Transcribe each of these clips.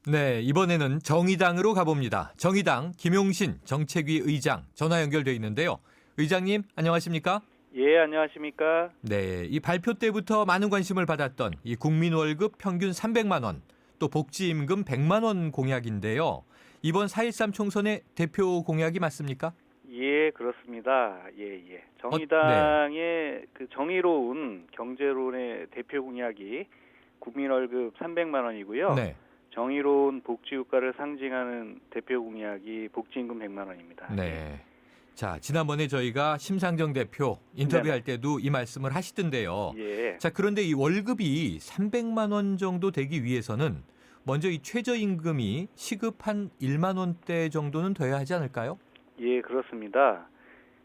네, 이번에는 정의당으로 가봅니다. 정의당 김용신 정책위 의장 전화 연결돼 있는데요. 의장님, 안녕하십니까? 예, 안녕하십니까? 네, 이 발표 때부터 많은 관심을 받았던 이 국민 월급 평균 300만 원, 또 복지임금 100만 원 공약인데요. 이번 4.13 총선의 대표 공약이 맞습니까? 예, 그렇습니다. 예. 네. 정의당의 그 정의로운 경제론의 대표 공약이 국민 월급 300만 원이고요. 네. 정의로운 복지국가를 상징하는 대표 공약이 복지임금 100만 원입니다. 네. 자, 지난번에 저희가 심상정 대표 인터뷰할 때도 이 말씀을 하시던데요. 예. 자, 그런데 이 월급이 300만 원 정도 되기 위해서는 먼저 이 최저임금이 시급 한 1만 원대 정도는 돼야 하지 않을까요? 예, 그렇습니다.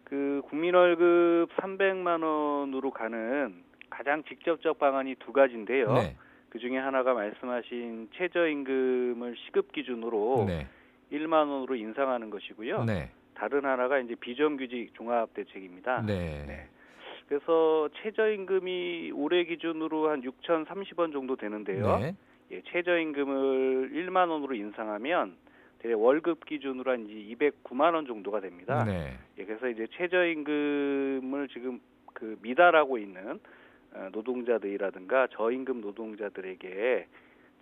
그 국민 월급 300만 원으로 가는 가장 직접적 방안이 두 가지인데요. 네. 그 중에 하나가 말씀하신 최저임금을 시급 기준으로 네. 1만 원으로 인상하는 것이고요. 네. 다른 하나가 이제 비정규직 종합대책입니다. 네. 그래서 최저임금이 올해 기준으로 한 6,030원 정도 되는데요. 네. 예, 최저임금을 1만 원으로 인상하면 대략 월급 기준으로 한 이제 209만 원 정도가 됩니다. 네. 예, 그래서 이제 최저임금을 지금 그 미달하고 있는 노동자들이라든가 저임금 노동자들에게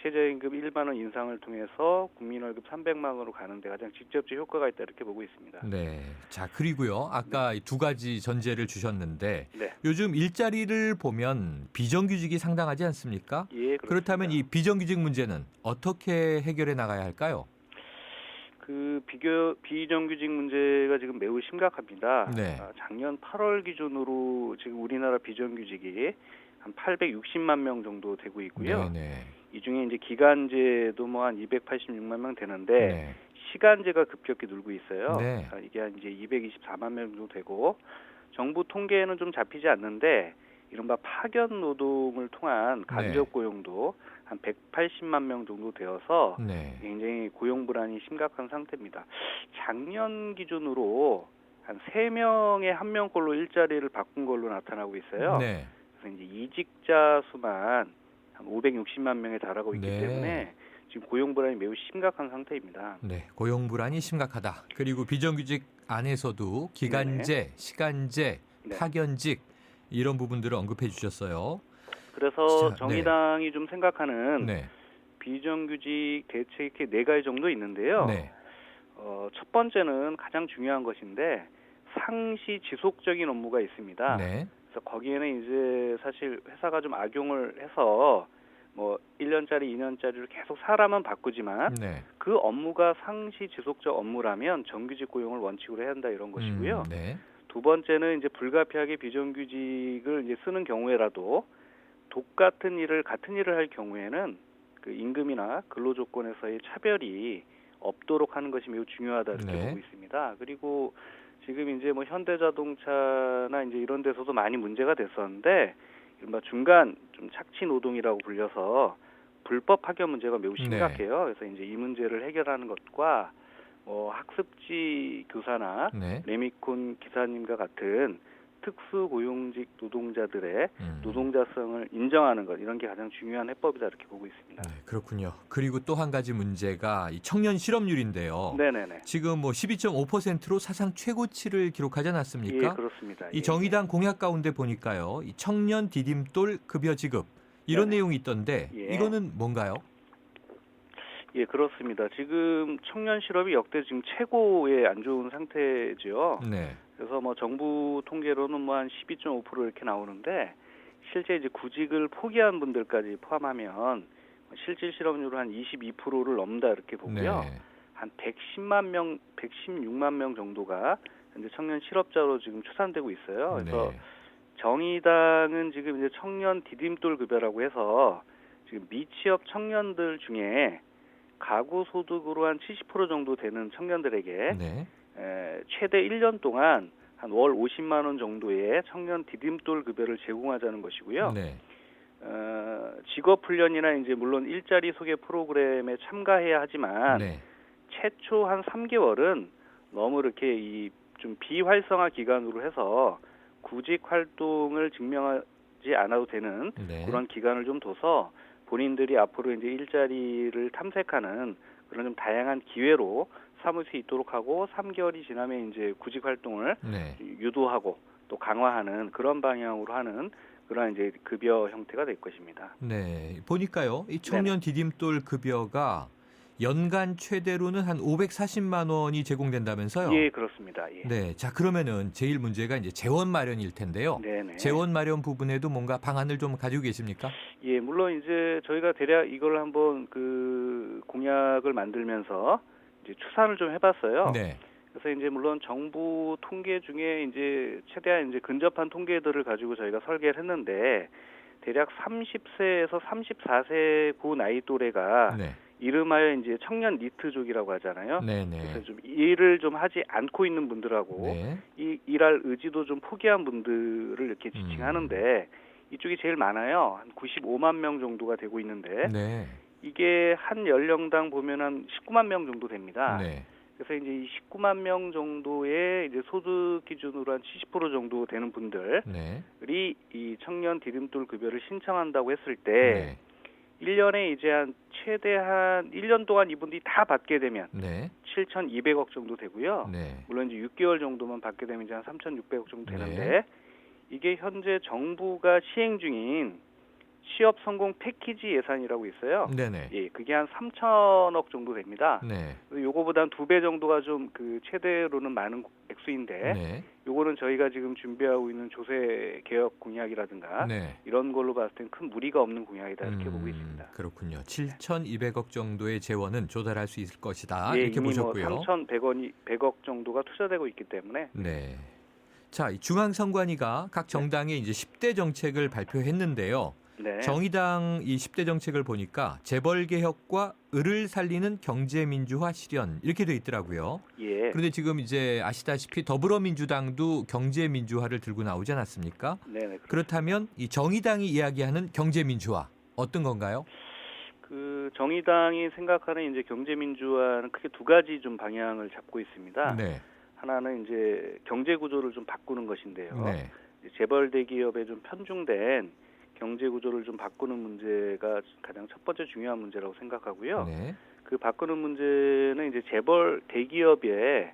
최저임금 1만 원 인상을 통해서 국민 월급 300만 원으로 가는 데 가장 직접적 효과가 있다 이렇게 보고 있습니다. 네. 자, 그리고요. 아까 이 두 가지 전제를 주셨는데 네. 요즘 일자리를 보면 비정규직이 상당하지 않습니까? 예, 그렇습니다. 그렇다면 이 비정규직 문제는 어떻게 해결해 나가야 할까요? 그 비정규직 문제가 지금 매우 심각합니다. 네. 작년 8월 기준으로 지금 우리나라 비정규직이 한 860만 명 정도 되고 있고요. 네. 이 중에 이제 기간제도 뭐 한 286만 명 되는데 네. 시간제가 급격히 늘고 있어요. 네. 이게 한 이제 224만 명 정도 되고 정부 통계에는 좀 잡히지 않는데 이른바 파견 노동을 통한 간접 고용도 한 180만 명 정도 되어서 네. 굉장히 고용 불안이 심각한 상태입니다. 작년 기준으로 한 3명에 1명꼴로 일자리를 바꾼 걸로 나타나고 있어요. 네. 그래서 이제 이직자 수만 한 560만 명에 달하고 있기 네. 때문에 지금 고용 불안이 매우 심각한 상태입니다. 네. 고용 불안이 심각하다. 그리고 비정규직 안에서도 기간제, 시간제, 네. 파견직 이런 부분들을 언급해 주셨어요. 그래서 자, 정의당이 좀 생각하는 네. 비정규직 대책이 4가지 정도 있는데요. 네. 첫 번째는 가장 중요한 것인데 상시 지속적인 업무가 있습니다. 네. 그래서 거기에는 이제 사실 회사가 좀 악용을 해서 뭐 1년짜리, 2년짜리를 계속 사람은 바꾸지만 네. 그 업무가 상시 지속적 업무라면 정규직 고용을 원칙으로 해야 한다 이런 것이고요. 네. 두 번째는 이제 불가피하게 비정규직을 이제 쓰는 경우에라도 같은 일을 할 경우에는 그 임금이나 근로 조건에서의 차별이 없도록 하는 것이 매우 중요하다 이렇게 네. 보고 있습니다. 그리고 지금 이제 뭐 현대자동차나 이제 이런 데서도 많이 문제가 됐었는데 이른바 중간 좀 착취 노동이라고 불려서 불법 파견 문제가 매우 심각해요. 그래서 이제 이 문제를 해결하는 것과 뭐 학습지 교사나 네. 레미콘 기사님과 같은 특수 고용직 노동자들의 노동자성을 인정하는 것 이런 게 가장 중요한 해법이다 이렇게 보고 있습니다. 네, 그렇군요. 그리고 또 한 가지 문제가 이 청년 실업률인데요. 네네네. 지금 뭐 12.5%로 사상 최고치를 기록하지 않았습니까? 예, 그렇습니다. 이 정의당 공약 가운데 보니까요. 이 청년 디딤돌 급여 지급 이런 내용이 있던데 예. 이거는 뭔가요? 예, 그렇습니다. 지금 청년 실업이 역대 지금 최고의 안 좋은 상태죠. 네. 그래서 뭐 정부 통계로는 뭐 한 12.5% 이렇게 나오는데 실제 이제 구직을 포기한 분들까지 포함하면 실질 실업률은 한 22%를 넘는다 이렇게 보고요. 네. 한 116만 명 정도가 현재 청년 실업자로 지금 추산되고 있어요. 그래서 네. 정의당은 지금 이제 청년 디딤돌 급여라고 해서 지금 미취업 청년들 중에 가구 소득으로 한 70% 정도 되는 청년들에게 네. 최대 1년 동안 한 월 50만 원 정도의 청년 디딤돌 급여를 제공하자는 것이고요. 네. 직업 훈련이나 이제 물론 일자리 소개 프로그램에 참가해야 하지만 네. 최초 한 3개월은 너무 이렇게 이 좀 비활성화 기간으로 해서 구직 활동을 증명하지 않아도 되는 네. 그런 기간을 좀 둬서 본인들이 앞으로 이제 일자리를 탐색하는 그런 좀 다양한 기회로 삼을 수 있도록 하고 3개월이 지나면 이제 구직 활동을 네. 유도하고 또 강화하는 그런 방향으로 하는 그런 이제 급여 형태가 될 것입니다. 네. 보니까요. 이 청년 디딤돌 급여가 연간 최대로는 한 540만 원이 제공된다면서요. 예, 그렇습니다. 예. 네. 자, 그러면은 제일 문제가 이제 재원 마련일 텐데요. 네네. 재원 마련 부분에도 뭔가 방안을 좀 가지고 계십니까? 예, 물론 이제 저희가 대략 이걸 한번 그 공약을 만들면서 이제 추산을 좀 해봤어요. 네. 그래서 이제 물론 정부 통계 중에 이제 최대한 이제 근접한 통계들을 가지고 저희가 설계를 했는데 대략 30세에서 34세 그 나이 또래가 네. 이름하여 이제 청년 니트족이라고 하잖아요. 네네. 그래서 좀 일을 좀 하지 않고 있는 분들하고 네. 일할 의지도 좀 포기한 분들을 이렇게 지칭하는데 이쪽이 제일 많아요. 한 95만 명 정도가 되고 있는데 네. 이게 한 연령당 보면 한 19만 명 정도 됩니다. 네. 그래서 이제 이 19만 명 정도의 이제 소득 기준으로 한 70% 정도 되는 분들이 네. 이 청년 디딤돌 급여를 신청한다고 했을 때 네. 1년에 이제 한 최대한 1년 동안 이분들이 다 받게 되면 네. 7,200억 정도 되고요. 네. 물론 이제 6개월 정도만 받게 되면 이제 한 3,600억 정도 되는데 네. 이게 현재 정부가 시행 중인 취업 성공 패키지 예산이라고 있어요. 네네. 예, 그게 한 3천억 정도 됩니다. 네. 요거보다 한 2배 정도가 좀 그 최대로는 많은 액수인데 네. 요거는 저희가 지금 준비하고 있는 조세 개혁 공약이라든가 네. 이런 걸로 봤을 땐 큰 무리가 없는 공약이다 이렇게 보고 있습니다. 그렇군요. 7,200억 정도의 재원은 조달할 수 있을 것이다. 예, 이렇게 이미 보셨고요. 뭐 3,100억 정도가 투자되고 있기 때문에 네. 자, 이 중앙선관위가 각 정당의 이제 10대 정책을 발표했는데요. 네. 정의당 이 10대 정책을 보니까 재벌 개혁과 을을 살리는 경제 민주화 실현 이렇게 돼 있더라고요. 예. 그런데 지금 이제 아시다시피 더불어민주당도 경제 민주화를 들고 나오지 않았습니까? 네. 그렇다면 이 정의당이 이야기하는 경제 민주화 어떤 건가요? 그 정의당이 생각하는 이제 경제 민주화는 크게 두 가지 좀 방향을 잡고 있습니다. 네. 하나는 이제 경제 구조를 좀 바꾸는 것인데요. 네. 재벌 대기업에 좀 편중된 경제 구조를 좀 바꾸는 문제가 가장 첫 번째 중요한 문제라고 생각하고요. 네. 그 바꾸는 문제는 이제 재벌 대기업의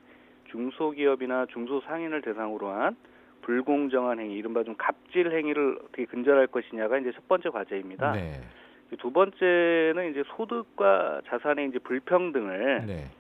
중소기업이나 중소상인을 대상으로 한 불공정한 행위, 이른바 좀 갑질 행위를 어떻게 근절할 것이냐가 이제 첫 번째 과제입니다. 네. 두 번째는 이제 소득과 자산의 이제 불평등을 네.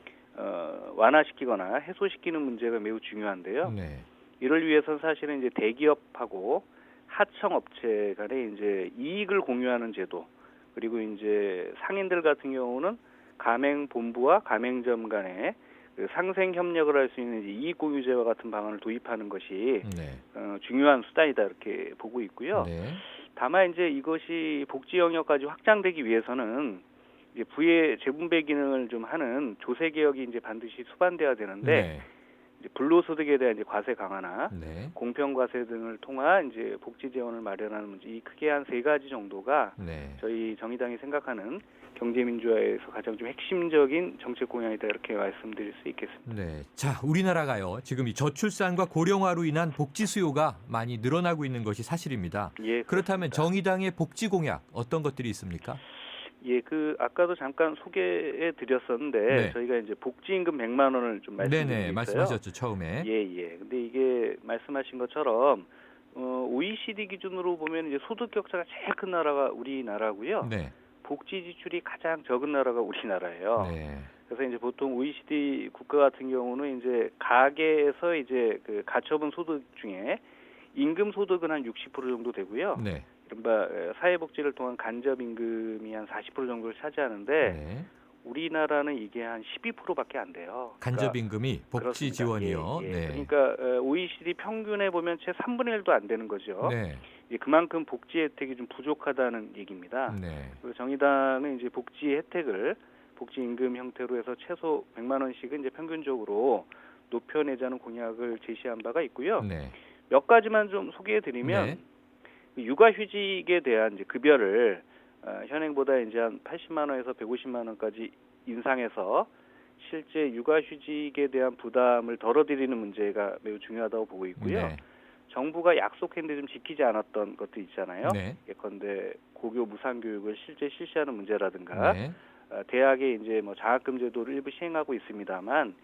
완화시키거나 해소시키는 문제가 매우 중요한데요. 네. 이를 위해서는 사실은 이제 대기업하고 하청업체 간에 이제 이익을 공유하는 제도, 그리고 이제 상인들 같은 경우는 가맹본부와 가맹점 간에 그 상생 협력을 할 수 있는 이제 이익공유제와 같은 방안을 도입하는 것이 네. 중요한 수단이다 이렇게 보고 있고요. 네. 다만 이제 이것이 복지 영역까지 확장되기 위해서는 이제 부의 재분배 기능을 좀 하는 조세 개혁이 이제 반드시 수반돼야 되는데 네. 이제 불로소득에 대한 이제 과세 강화나 네. 공평 과세 등을 통한 이제 복지 재원을 마련하는 문제, 이 크게 한 세 가지 정도가 네. 저희 정의당이 생각하는 경제 민주화에서 가장 좀 핵심적인 정책 공약이다 이렇게 말씀드릴 수 있겠습니다. 네. 자, 우리나라가요. 지금 이 저출산과 고령화로 인한 복지 수요가 많이 늘어나고 있는 것이 사실입니다. 예, 그렇다면 그렇습니다. 정의당의 복지 공약 어떤 것들이 있습니까? 예, 그 아까도 잠깐 소개해 드렸었는데 네. 저희가 이제 복지임금 100만 원을 좀 말씀드리고 네네. 있어요. 말씀하셨죠, 처음에. 예. 근데 이게 말씀하신 것처럼 OECD 기준으로 보면 이제 소득 격차가 제일 큰 나라가 우리나라고요. 네. 복지 지출이 가장 적은 나라가 우리나라예요. 네. 그래서 이제 보통 OECD 국가 같은 경우는 이제 가계에서 이제 그 가처분 소득 중에 임금 소득은 한 60% 정도 되고요. 네. 이른바 사회복지를 통한 간접 임금이 한 40% 정도를 차지하는데 네. 우리나라는 이게 한 12%밖에 안 돼요. 간접 임금이 복지 그렇습니다. 지원이요. 예. 네. 그러니까 OECD 평균에 보면 채 3분의 1도 안 되는 거죠. 네. 그만큼 복지 혜택이 좀 부족하다는 얘기입니다. 네. 그래서 정의당은 이제 복지 혜택을 복지 임금 형태로 해서 최소 100만 원씩은 이제 평균적으로 높여내자는 공약을 제시한 바가 있고요. 네. 몇 가지만 좀 소개해드리면 네. 육아휴직에 대한 이제 급여를 현행보다 이제 한 80만 원에서 150만 원까지 인상해서 실제 육아휴직에 대한 부담을 덜어드리는 문제가 매우 중요하다고 보고 있고요. 네. 정부가 약속했는데 좀 지키지 않았던 것도 있잖아요. 네. 예컨대 고교 무상교육을 실제 실시하는 문제라든가 네. 대학에 이제 뭐 장학금 제도를 일부 시행하고 있습니다만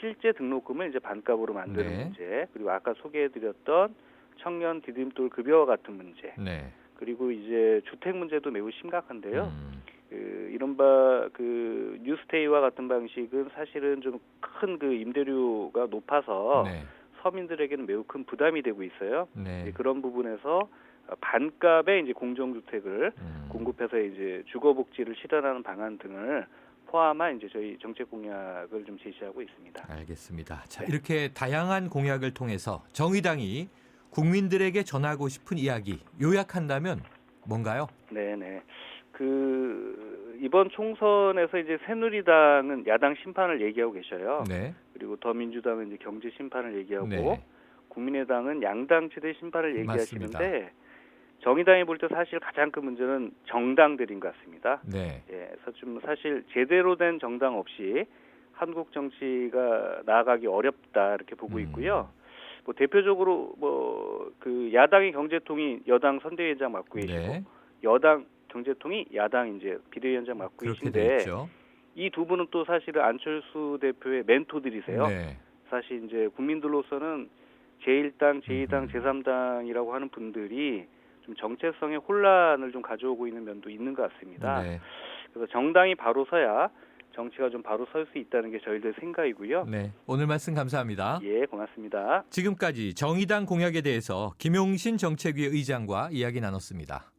실제 등록금을 이제 반값으로 만드는 네. 문제, 그리고 아까 소개해드렸던 청년 디딤돌 급여와 같은 문제, 네. 그리고 이제 주택 문제도 매우 심각한데요. 음. 이른바 그 뉴스테이와 같은 방식은 사실은 좀 큰 그 임대료가 높아서 네. 서민들에게는 매우 큰 부담이 되고 있어요. 네. 그런 부분에서 반값의 이제 공정주택을 공급해서 이제 주거복지를 실현하는 방안 등을 포함한 이제 저희 정책 공약을 좀 제시하고 있습니다. 알겠습니다. 자, 이렇게 다양한 공약을 통해서 정의당이 국민들에게 전하고 싶은 이야기 요약한다면 뭔가요? 네네. 이번 총선에서 이제 새누리당은 야당 심판을 얘기하고 계셔요. 네. 그리고 더민주당은 이제 경제 심판을 얘기하고 네. 국민의당은 양당제대 심판을 얘기하시는데 맞습니다. 정의당이 볼 때 사실 가장 큰 문제는 정당들인 것 같습니다. 네. 그래서 좀 사실 제대로 된 정당 없이 한국 정치가 나아가기 어렵다 이렇게 보고 있고요. 뭐 대표적으로 뭐 그 야당의 경제통이 여당 선대위원장 맡고 계시고 네. 여당 경제통이 야당 이제 비대위원장 맡고 그렇게 계신데 되죠. 이 두 분은 또 사실은 안철수 대표의 멘토들이세요. 네. 사실 이제 국민들로서는 제1당, 제2당, 제3당이라고 하는 분들이 좀 정체성의 혼란을 좀 가져오고 있는 면도 있는 것 같습니다. 네. 그래서 정당이 바로 서야 정치가 좀 바로 설 수 있다는 게 저희들 생각이고요. 네. 오늘 말씀 감사합니다. 예, 고맙습니다. 지금까지 정의당 공약에 대해서 김용신 정책위 의장과 이야기 나눴습니다.